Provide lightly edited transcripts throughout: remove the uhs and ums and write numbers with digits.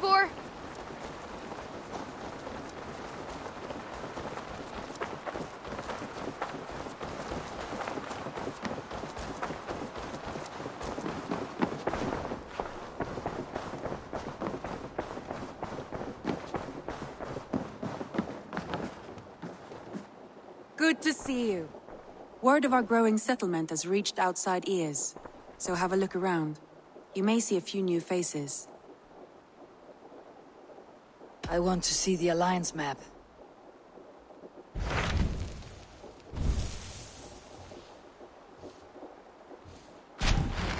Eivor! Good to see you. Word of our growing settlement has reached outside ears, so have a look around. You may see a few new faces. I want to see the Alliance map.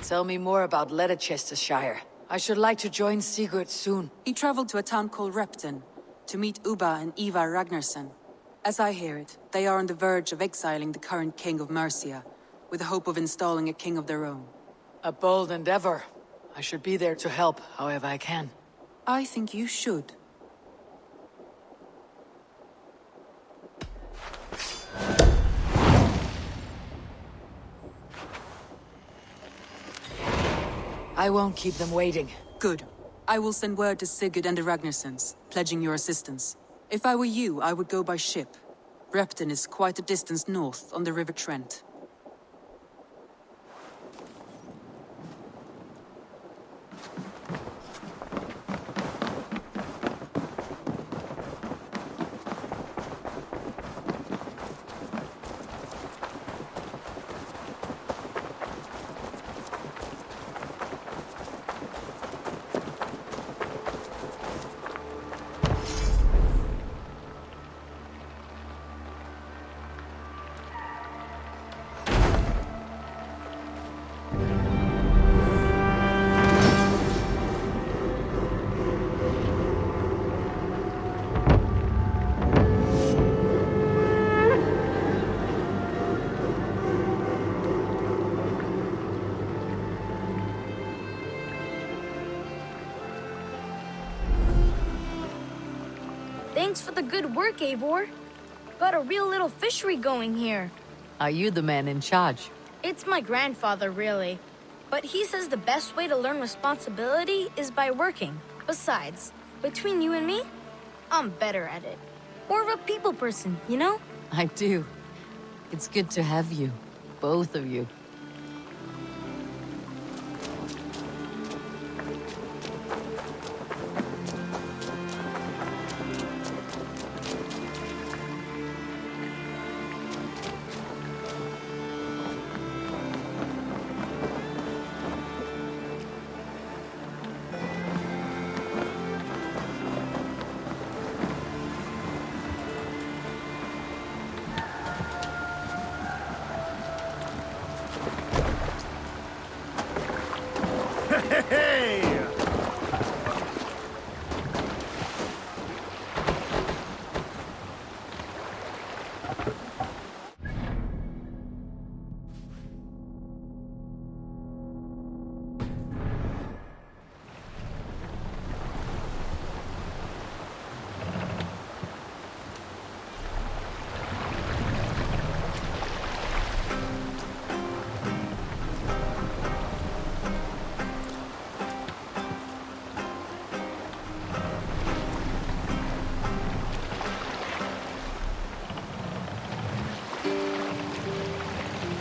Tell me more about Leicestershire. I should like to join Sigurd soon. He traveled to a town called Repton, to meet Ubba and Ivar Ragnarsson. As I hear it, they are on the verge of exiling the current king of Mercia, with the hope of installing a king of their own. A bold endeavor. I should be there to help, however I can. I think you should. I won't keep them waiting. Good. I will send word to Sigurd and the Ragnarssons, pledging your assistance. If I were you, I would go by ship. Repton is quite a distance north on the River Trent. Thanks for the good work, Eivor. Got a real little fishery going here. Are you the man in charge? It's my grandfather, really. But he says the best way to learn responsibility is by working. Besides, between you and me, I'm better at it. More of a people person, you know? I do. It's good to have you. Both of you.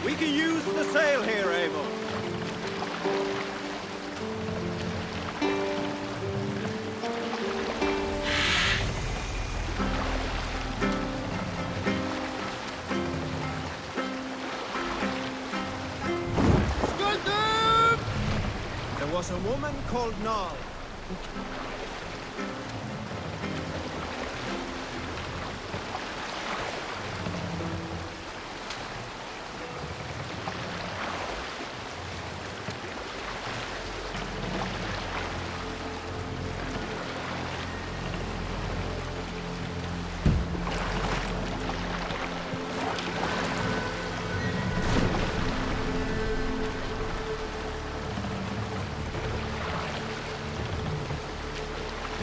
We can use the sail here, Eivor. There was a woman called Nal.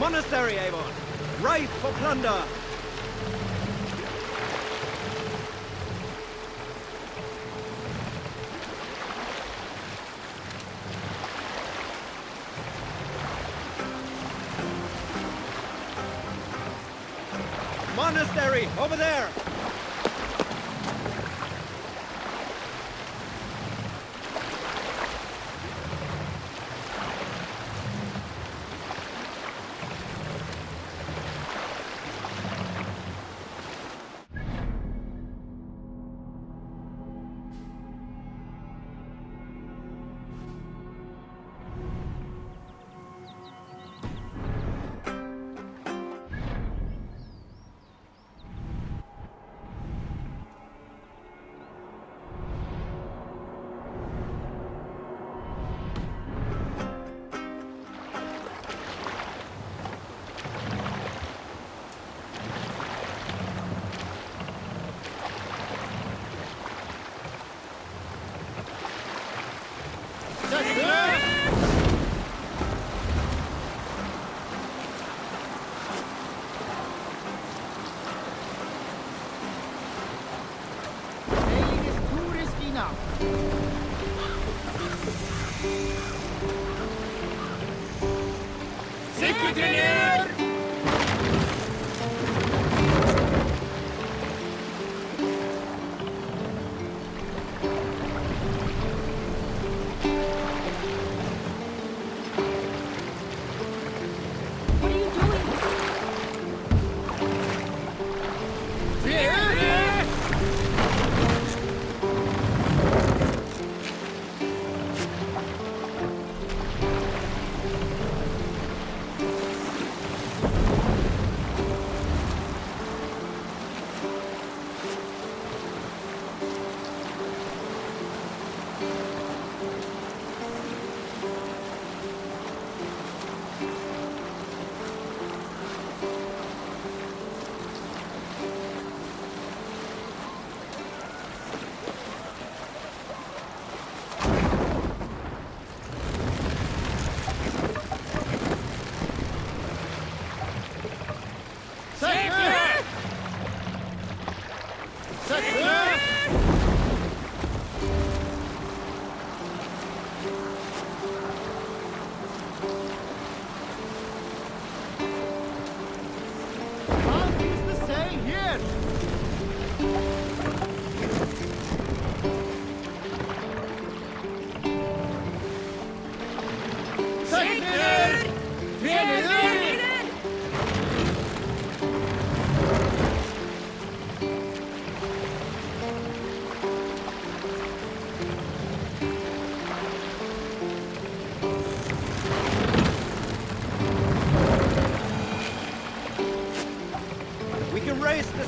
Monastery, Eivor. Ripe for plunder. Monastery, over there!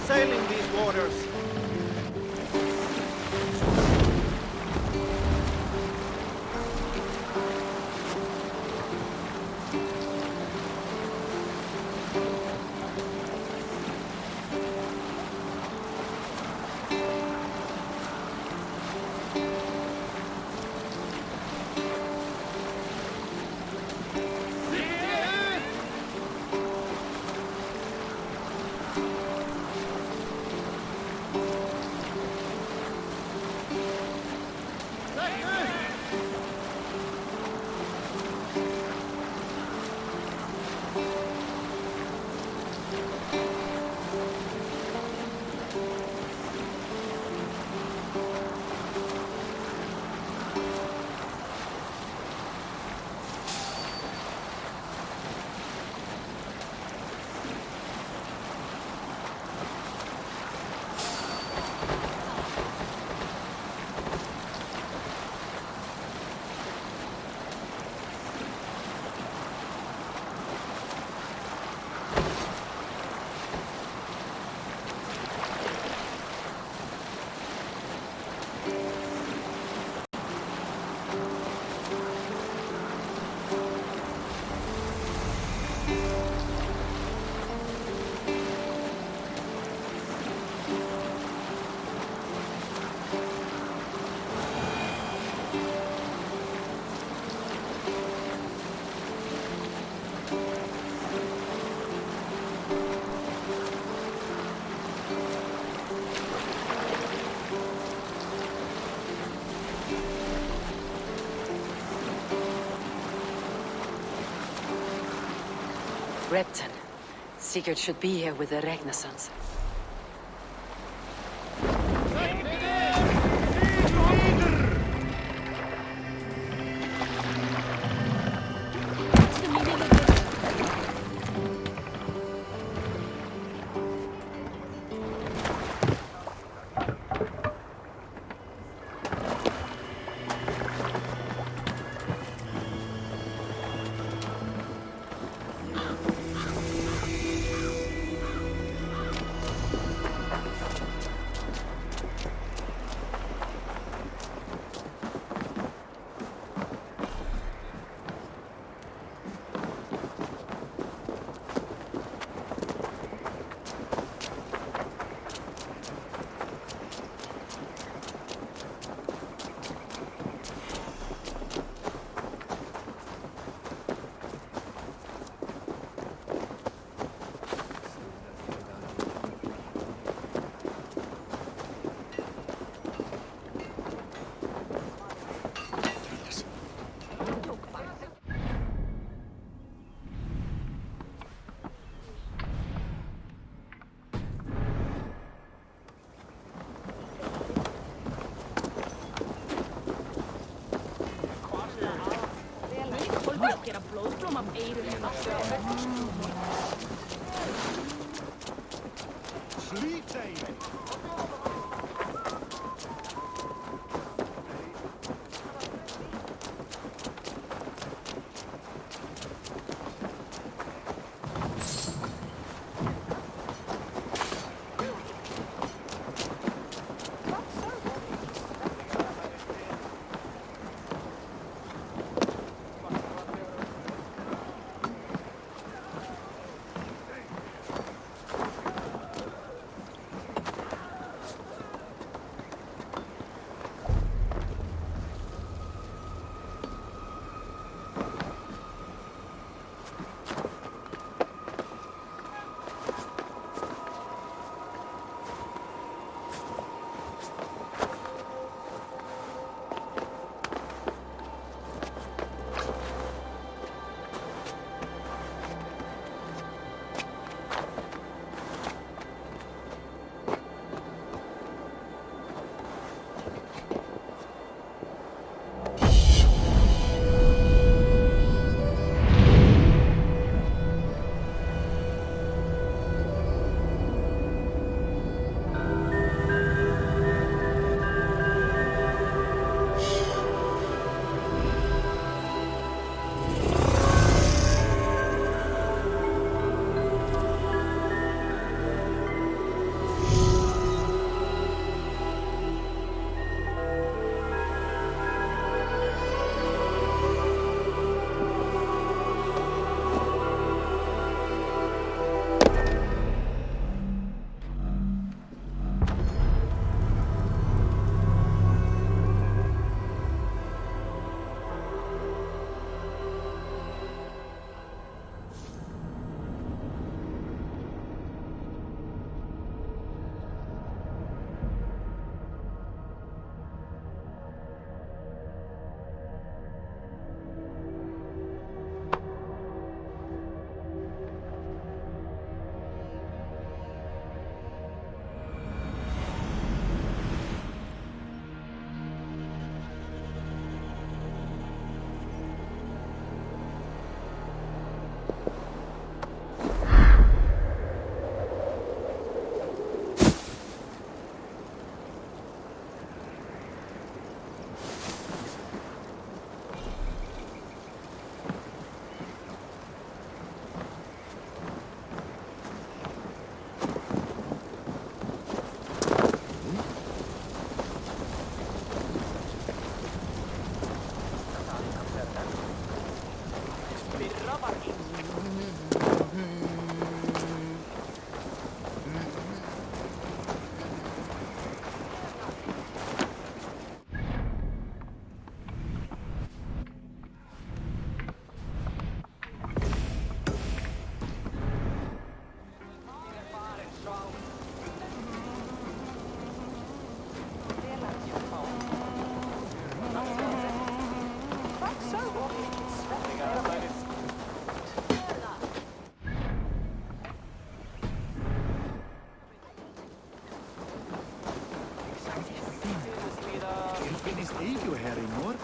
Sailing these waters. Repton, Sigurd should be here with the Regnessons. Is Eivor her Eivor?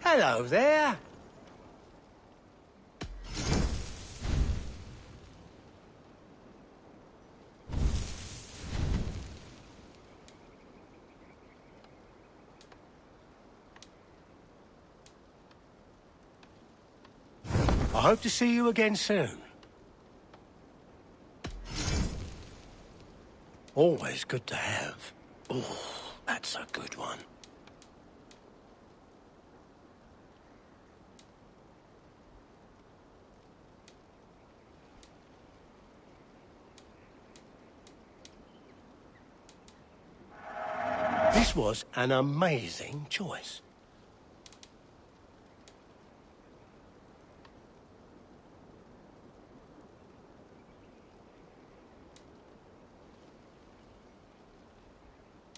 Hello there. I hope to see you again soon. Always good to have. Oh, that's a good one. This was an amazing choice.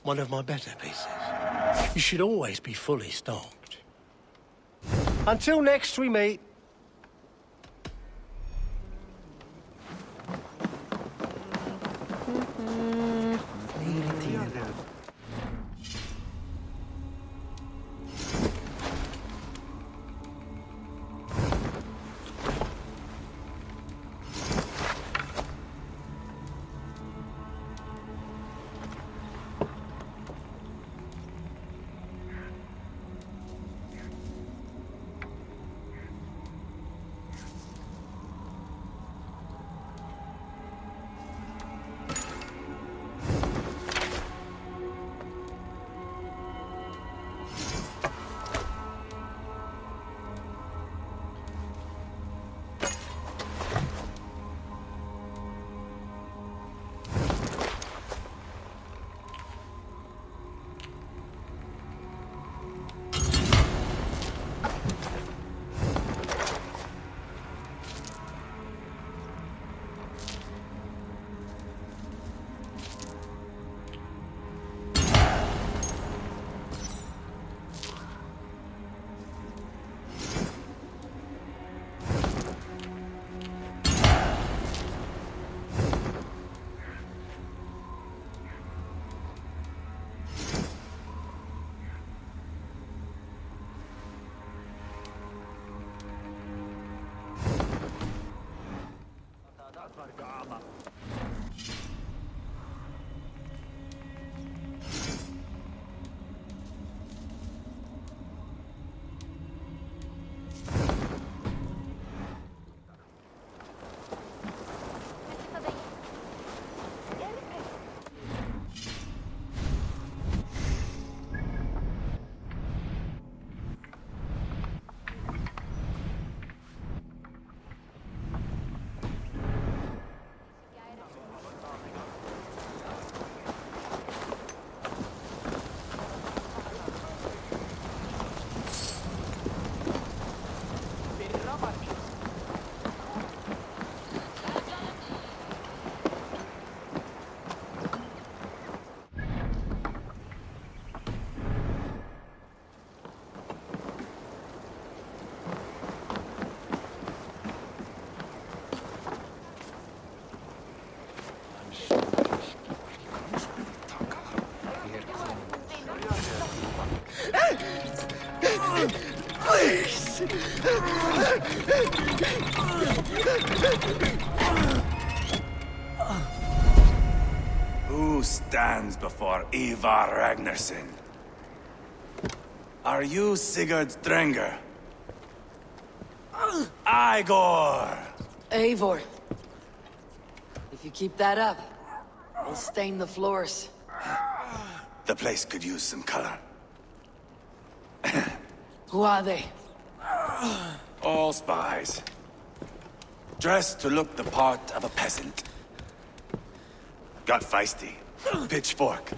One of my better pieces. You should always be fully stocked. Until next we meet. Who stands before Eivor Ragnarsson? Are you Sigurd Drenger? Igor! Eivor. If you keep that up, we'll stain the floors. The place could use some color. Who are they? All spies. Dressed to look the part of a peasant. Got feisty. Pitchfork.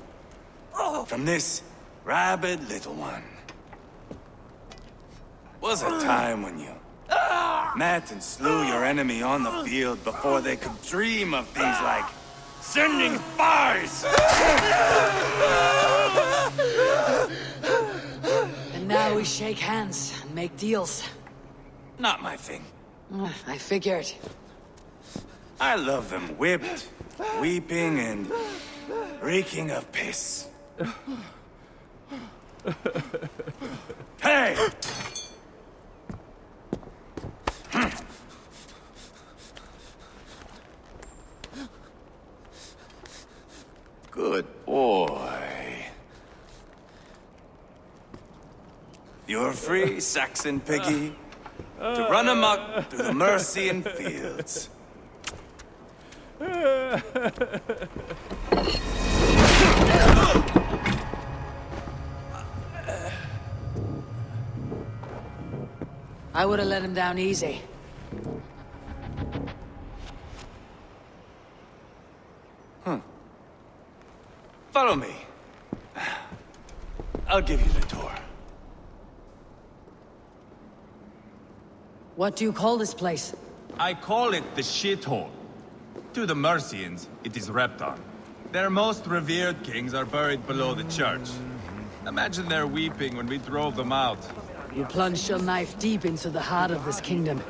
From this rabid little one. Was a time when you met and slew your enemy on the field before they could dream of things like sending spies! And now we shake hands and make deals. Not my thing. I figured. I love them whipped, weeping, and reeking of piss. Hey! Good boy. You're free, Saxon piggy, to run amok through the Mercian fields. I would have let him down easy. Follow me. I'll give you the tour. What do you call this place? I call it the shithole. To the Mercians, it is Repton. Their most revered kings are buried below the church. Imagine their weeping when we drove them out. You plunged your knife deep into the heart of this kingdom.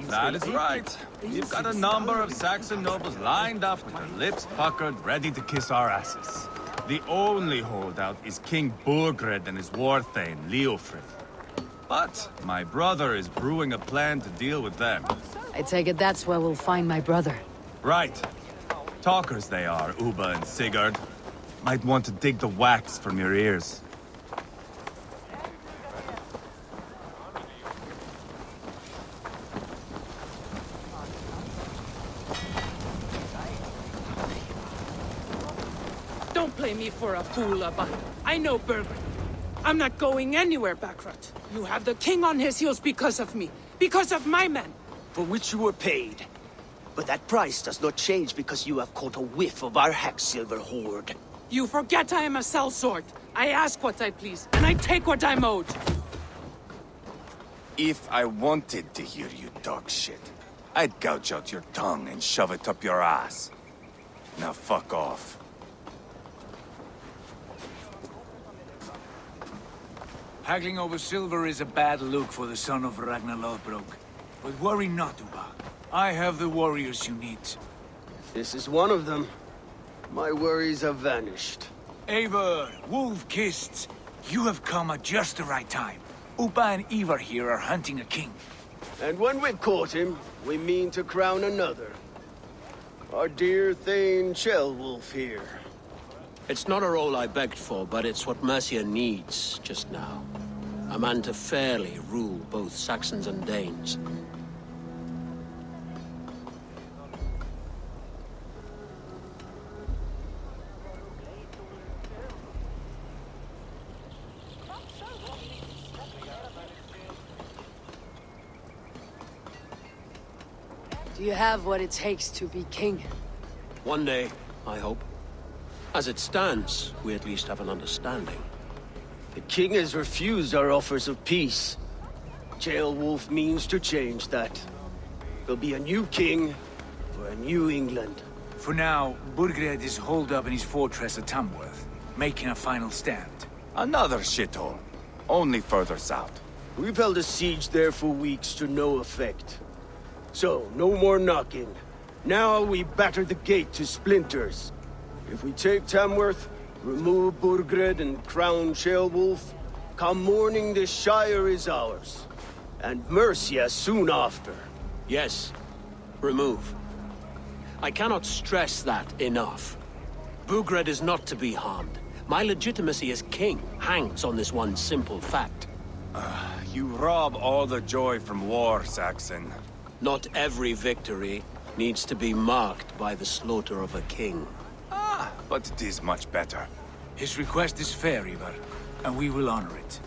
That is right. We've got a number of Saxon nobles lined up with their lips puckered, ready to kiss our asses. The only holdout is King Burgred and his warthane, Leofrid. But my brother is brewing a plan to deal with them. I take it that's where we'll find my brother. Right. Talkers they are, Uba and Sigurd. Might want to dig the wax from your ears. Don't play me for a fool, Abba. I know Burgred. I'm not going anywhere, Backrot. You have the king on his heels because of me. Because of my men. For which you were paid. But that price does not change because you have caught a whiff of our hack-silver hoard. You forget I am a sellsword. I ask what I please, and I take what I'm owed. If I wanted to hear you talk shit, I'd gouge out your tongue and shove it up your ass. Now fuck off. Haggling over silver is a bad look for the son of Ragnar Lothbrok. But worry not, Uba. I have the warriors you need. This is one of them. My worries have vanished. Eivor, wolf-kissed, you have come at just the right time. Uba and Eivor here are hunting a king. And when we've caught him, we mean to crown another. Our dear Thane Ceolwulf here. It's not a role I begged for, but it's what Mercia needs just now. A man to fairly rule both Saxons and Danes. Do you have what it takes to be king? One day, I hope. As it stands, we at least have an understanding. The king has refused our offers of peace. Ceolwulf means to change that. There'll be a new king for a new England. For now, Burgred is holed up in his fortress at Tamworth, making a final stand. Another shithole. Only further south. We've held a siege there for weeks to no effect. So, no more knocking. Now we batter the gate to splinters. If we take Tamworth, remove Burgred and crown Ceolwulf, come morning the Shire is ours. And Mercia soon after. Yes, remove. I cannot stress that enough. Burgred is not to be harmed. My legitimacy as king hangs on this one simple fact. You rob all the joy from war, Saxon. Not every victory needs to be marked by the slaughter of a king. But it is much better. His request is fair, Eivor, and we will honor it.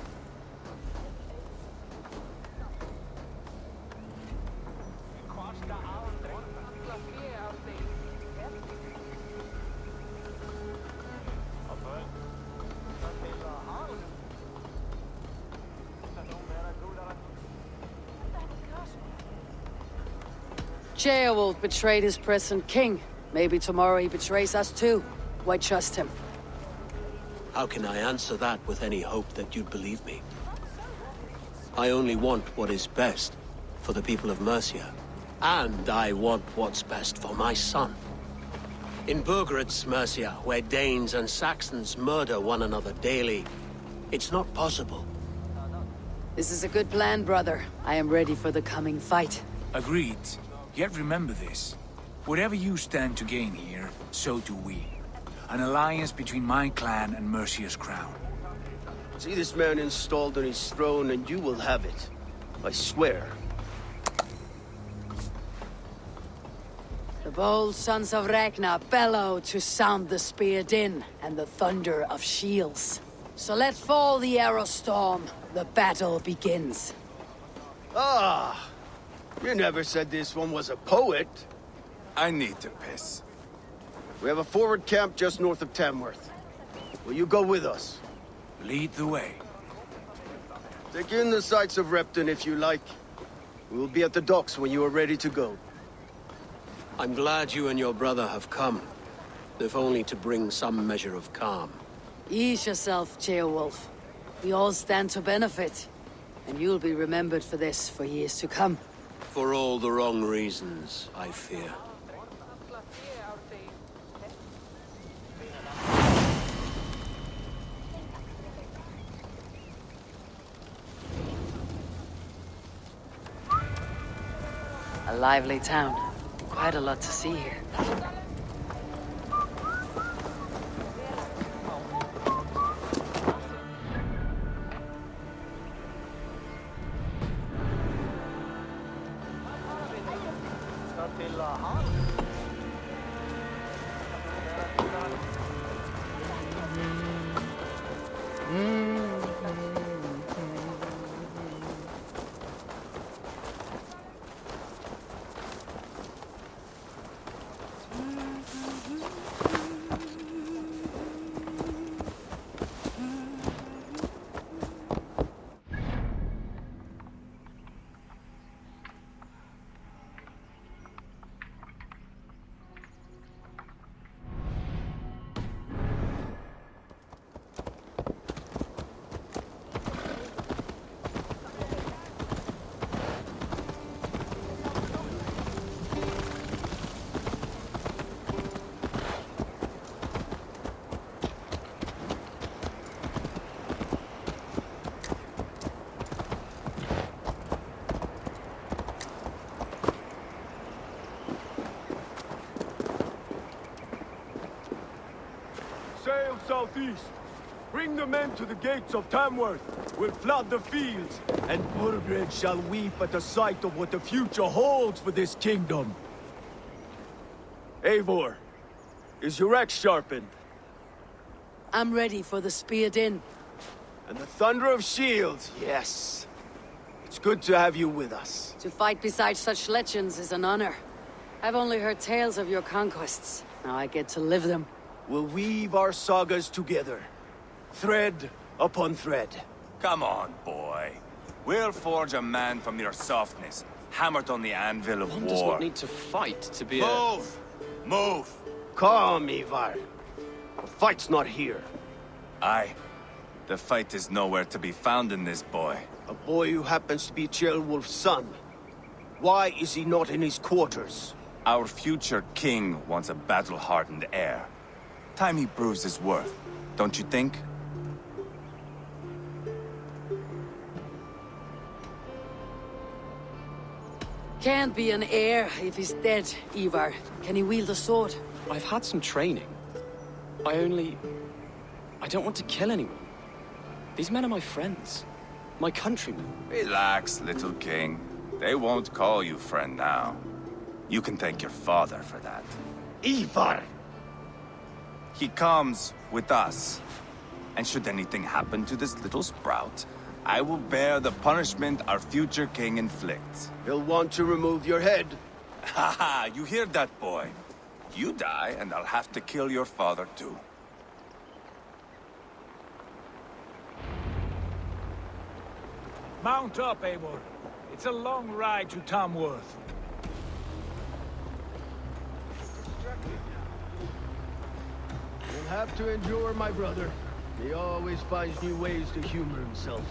Ceolwulf betrayed his present king. Maybe tomorrow he betrays us too. Why trust him? How can I answer that with any hope that you'd believe me? I only want what is best for the people of Mercia. And I want what's best for my son. In Burgred's Mercia, where Danes and Saxons murder one another daily, it's not possible. This is a good plan, brother. I am ready for the coming fight. Agreed. Yet remember this. Whatever you stand to gain here, so do we. An alliance between my clan and Mercia's crown. See this man installed on his throne and you will have it. I swear. The bold sons of Ragnar bellow to sound the spear din and the thunder of shields. So let fall the arrow storm. The battle begins. Ah! You never said this one was a poet. I need to piss. We have a forward camp just north of Tamworth. Will you go with us? Lead the way. Take in the sights of Repton if you like. We will be at the docks when you are ready to go. I'm glad you and your brother have come, if only to bring some measure of calm. Ease yourself, Ceolwulf. We all stand to benefit, and you'll be remembered for this for years to come. For all the wrong reasons, I fear. A lively town. Quite a lot to see here. Sail southeast. Bring the men to the gates of Tamworth. We'll flood the fields, and Burgred shall weep at the sight of what the future holds for this kingdom. Eivor, is your axe sharpened? I'm ready for the spear din. And the thunder of shields, yes. It's good to have you with us. To fight beside such legends is an honor. I've only heard tales of your conquests. Now I get to live them. We'll weave our sagas together. Thread upon thread. Come on, boy. We'll forge a man from your softness, hammered on the anvil of One war. does not need to fight to be Move! Move! Calm, Eivor. The fight's not here. Aye. The fight is nowhere to be found in this boy. A boy who happens to be Ceolwulf's son. Why is he not in his quarters? Our future king wants a battle-hardened heir. Time he proves his worth, don't you think? Can't be an heir if he's dead, Eivor. Can he wield a sword? I've had some training. I don't want to kill anyone. These men are my friends. My countrymen. Relax, little king. They won't call you friend now. You can thank your father for that. Eivor! He comes with us. And should anything happen to this little sprout, I will bear the punishment our future king inflicts. He'll want to remove your head. Haha, you hear that, boy? You die, and I'll have to kill your father, too. Mount up, Eivor. It's a long ride to Tamworth. You'll have to endure, my brother. He always finds new ways to humor himself.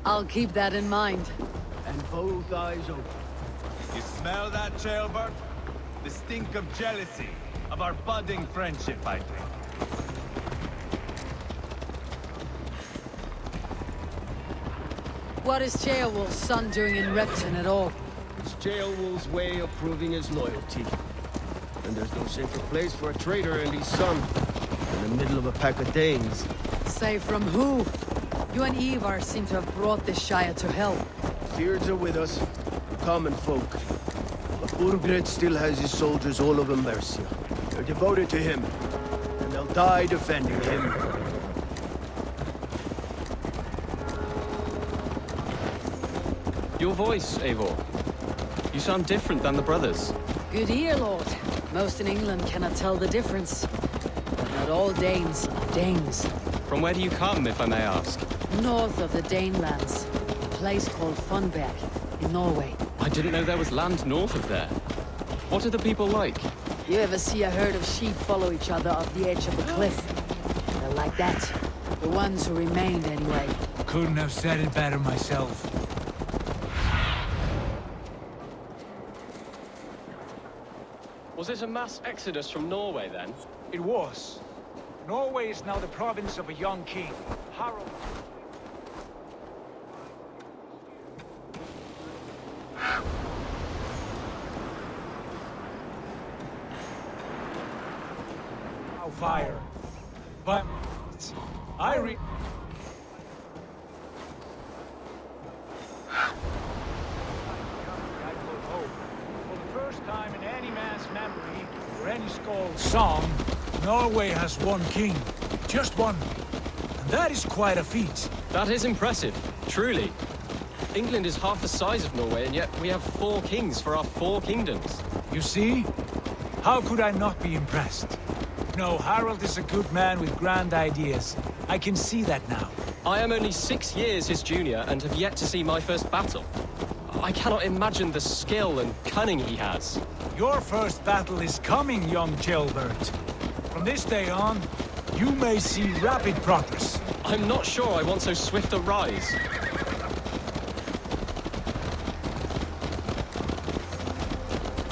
I'll keep that in mind. And both eyes open. You smell that, Jailbird? The stink of jealousy, of our budding friendship, I think. What is Ceolwulf's son doing in Repton at all? It's Ceolwulf's way of proving his loyalty. And there's no safer place for a traitor and his son in the middle of a pack of Danes. Say from who? You and Eivor seem to have brought this Shire to hell. Fears are with us, common folk. But Burgred still has his soldiers all over Mercia. They're devoted to him, and they'll die defending him. Your voice, Eivor. You sound different than the brothers. Good ear, Lord. Most in England cannot tell the difference. But not all Danes are Danes. From where do you come, if I may ask? North of the Danelands, a place called Fondez-y, in Norway. I didn't know there was land north of there. What are the people like? You ever see a herd of sheep follow each other off the edge of a cliff? They're like that. The ones who remained, anyway. Couldn't have said it better myself. Was it a mass exodus from Norway, then? It was. Norway is now the province of a young king, Harald. Fire. But I For the first time in any man's memory, or any Skald's song, Norway has one king. Just one. And that is quite a feat. That is impressive, truly. England is half the size of Norway, and yet we have 4 kings for our 4 kingdoms. You see? How could I not be impressed? No, Harald is a good man with grand ideas. I can see that now. I am only 6 years his junior and have yet to see my first battle. I cannot imagine the skill and cunning he has. Your first battle is coming, young Gilbert. From this day on, you may see rapid progress. I'm not sure I want so swift a rise.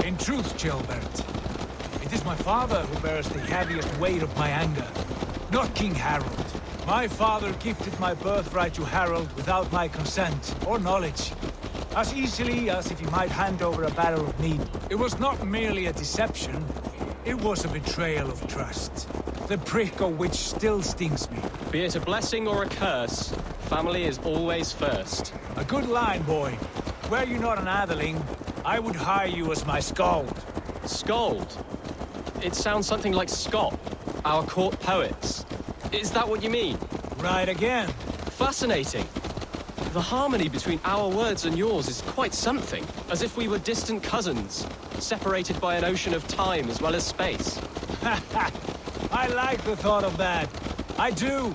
In truth, Gilbert, it is my father who bears the heaviest weight of my anger, not King Harald. My father gifted my birthright to Harald without my consent or knowledge, as easily as if he might hand over a barrel of mead. It was not merely a deception, it was a betrayal of trust, the prick of which still stings me. Be it a blessing or a curse, family is always first. A good line, boy. Were you not an atheling, I would hire you as my skald. Skald? It sounds something like Scott, our court poets. Is that what you mean? Right again. Fascinating. The harmony between our words and yours is quite something. As if we were distant cousins, separated by an ocean of time as well as space. I like the thought of that. I do.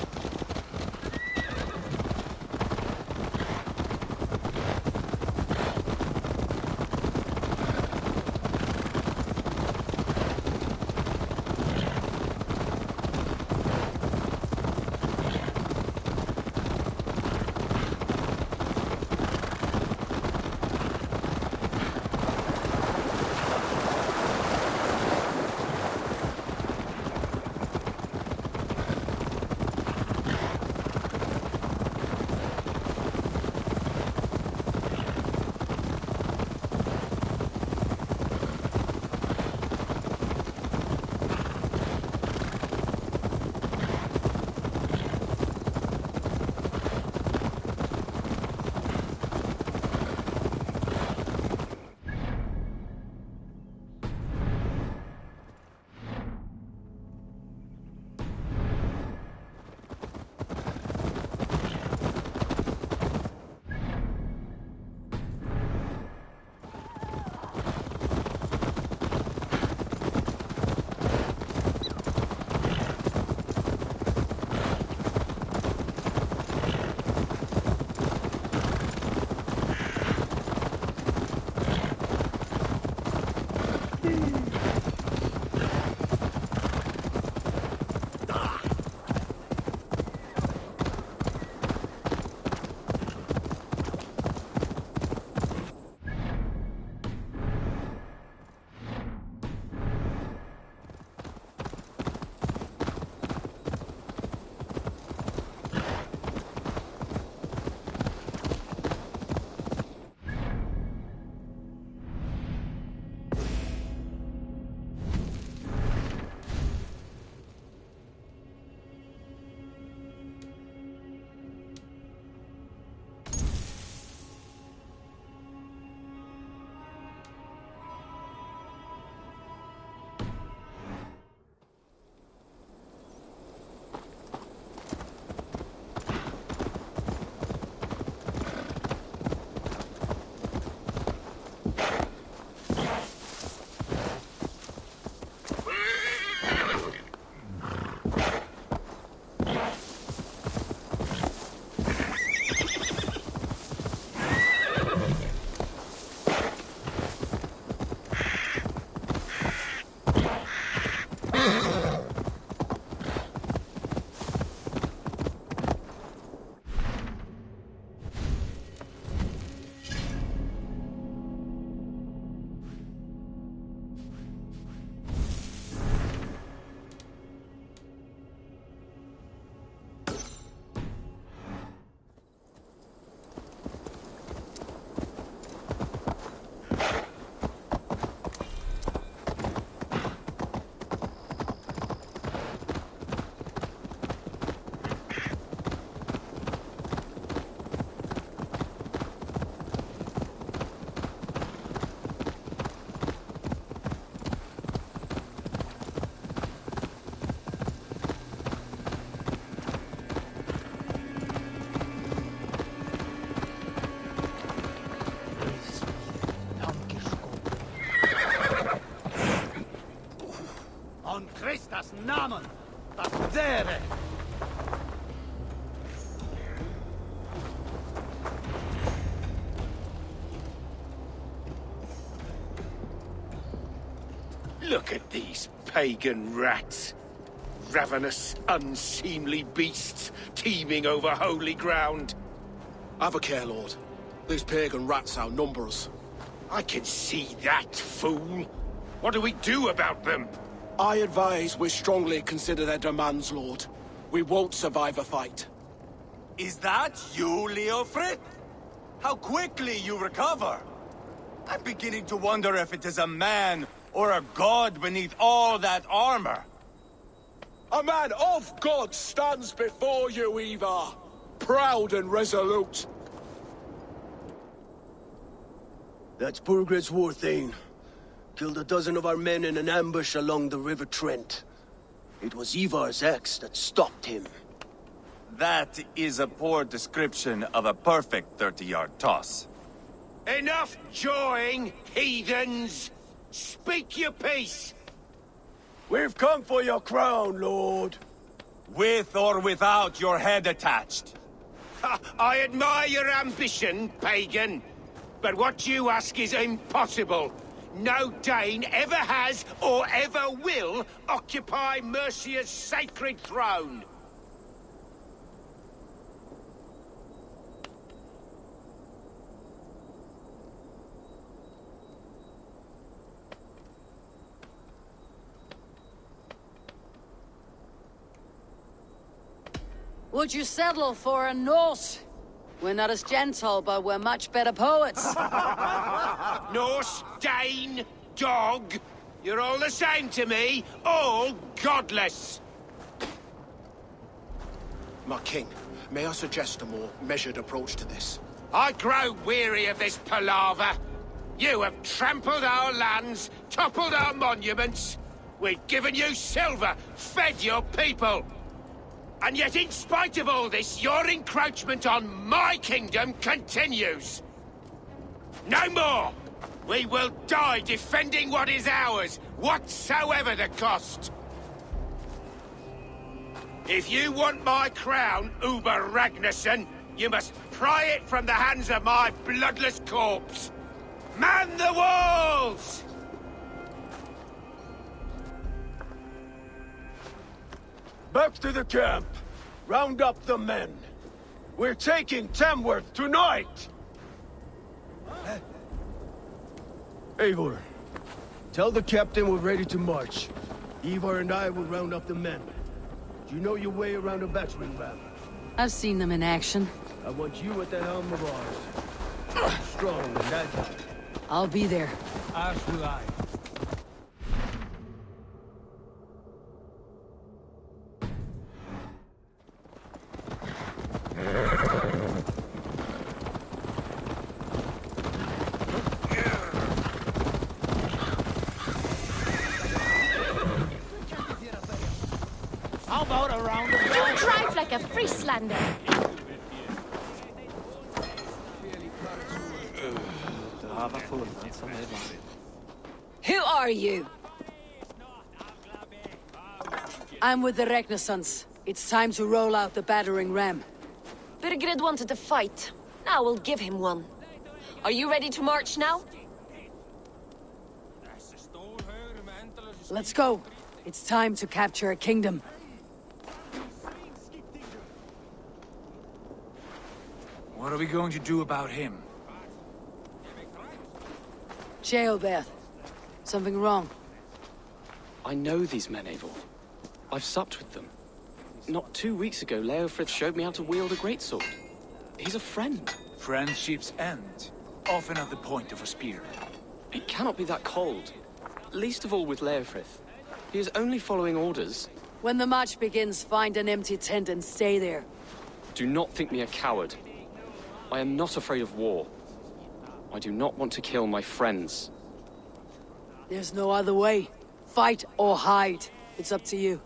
Vedere! Look at these pagan rats. Ravenous, unseemly beasts teeming over holy ground. Have a care, Lord. These pagan rats outnumber us. I can see that, fool. What do we do about them? I advise we strongly consider their demands, Lord. We won't survive a fight. Is that you, Leofrid? How quickly you recover! I'm beginning to wonder if it is a man or a god beneath all that armor. A man of God stands before you, Eivor. Proud and resolute. That's Burgred's war thane. Killed a dozen of our men in an ambush along the River Trent. It was Eivor's axe that stopped him. That is a poor description of a perfect 30-yard toss. Enough jawing, heathens! Speak your piece! We've come for your crown, Lord. With or without your head attached. I admire your ambition, pagan. But what you ask is impossible. No Dane ever has or ever will occupy Mercia's sacred throne. Would you settle for a Norse? We're not as gentle, but we're much better poets. Norse, Dane, dog. You're all the same to me. All godless. My king, may I suggest a more measured approach to this? I grow weary of this palaver. You have trampled our lands, toppled our monuments. We've given you silver, fed your people. And yet, in spite of all this, your encroachment on my kingdom continues. No more! We will die defending what is ours, whatsoever the cost. If you want my crown, Uber Ragnarsson, you must pry it from the hands of my bloodless corpse. Man the walls! Back to the camp. Round up the men. We're taking Tamworth tonight! Eivor, tell the captain we're ready to march. Eivor and I will round up the men. Do you know your way around a battering ram? I've seen them in action. I want you at the helm of ours. Strong and agile. I'll be there. As will I. How about a round of You drive like a Frieslander. Who are you? I'm with the Ragnarsons. It's time to roll out the battering ram. Burgred wanted to fight. Now we'll give him one. Are you ready to march now? Let's go. It's time to capture a kingdom. What are we going to do about him? Jailbeth. Something wrong? I know these men, Eivor. I've supped with them. Not 2 weeks ago, Leofrid showed me how to wield a greatsword. He's a friend. Friendships end, often at the point of a spear. It cannot be that cold. Least of all with Leofrid. He is only following orders. When the march begins, find an empty tent and stay there. Do not think me a coward. I am not afraid of war. I do not want to kill my friends. There's no other way. Fight or hide. It's up to you.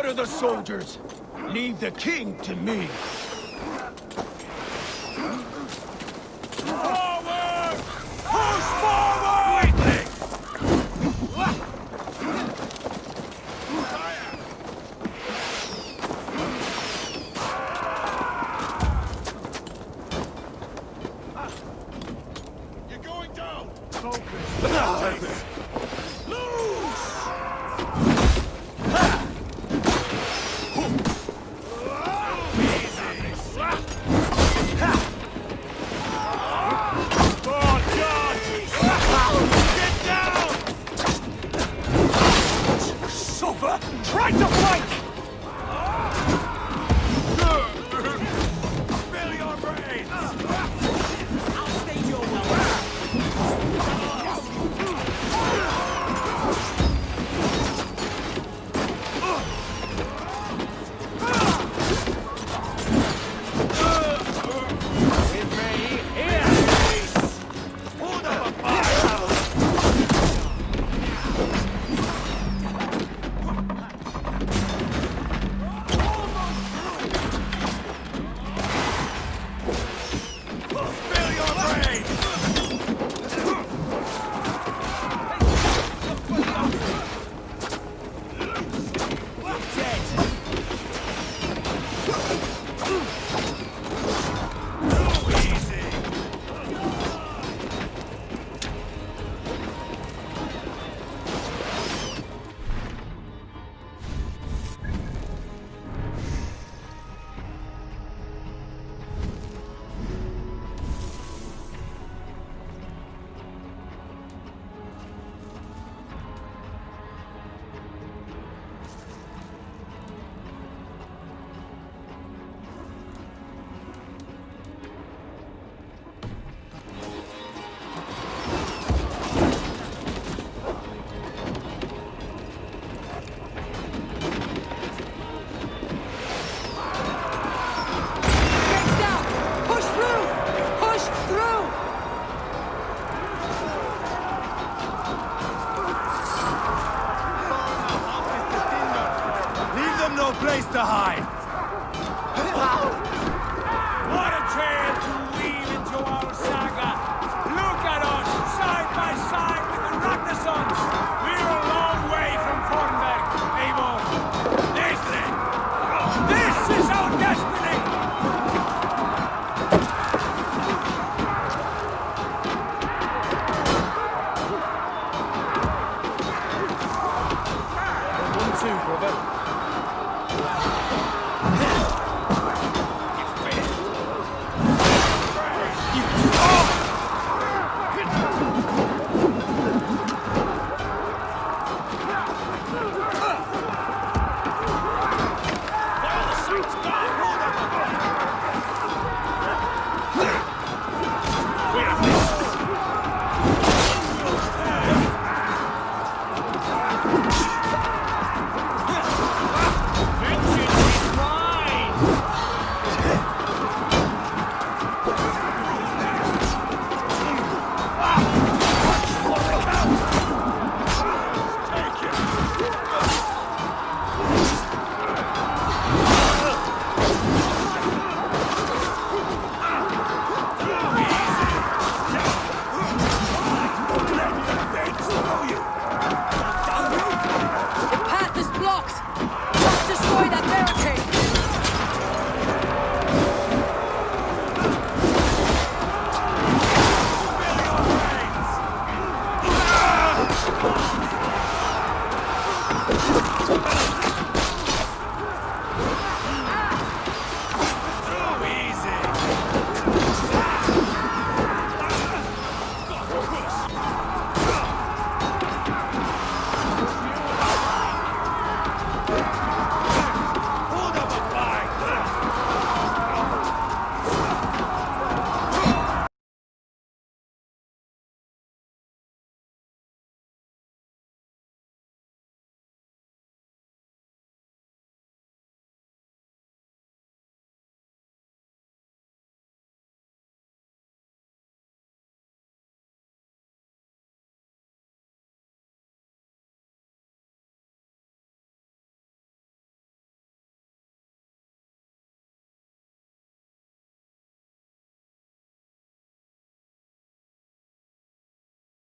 Order the soldiers. Leave the king to me. Oh!